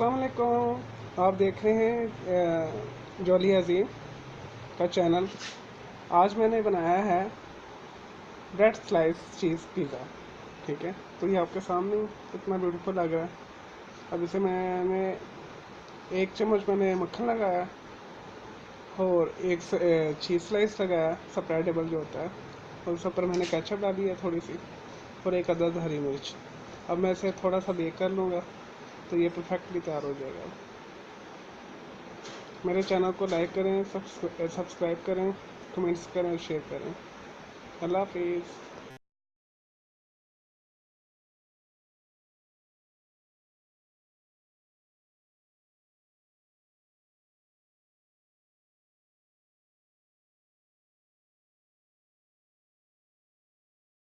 अस्सलाम वालेकुम। आप देख रहे हैं जॉली अजीम का चैनल। आज मैंने बनाया है ब्रेड स्लाइस चीज़ पिज़्ज़ा। ठीक है, तो ये आपके सामने इतना ब्यूटीफुल लग रहा है। अब इसे मैंने 1 चम्मच मैंने मक्खन लगाया और एक चीज़ स्लाइस लगाया, स्प्रेडेबल जो होता है, और उस पर मैंने केचप डाली है थोड़ी सी, और एक अदद हरी मिर्च। अब मैं इसे थोड़ा सा बेक कर लूँगा तो ये परफेक्टली तैयार हो जाएगा। मेरे चैनल को लाइक करें, सब्सक्राइब करें, कमेंट्स करें और शेयर करें। अल्लाह हाफिज़।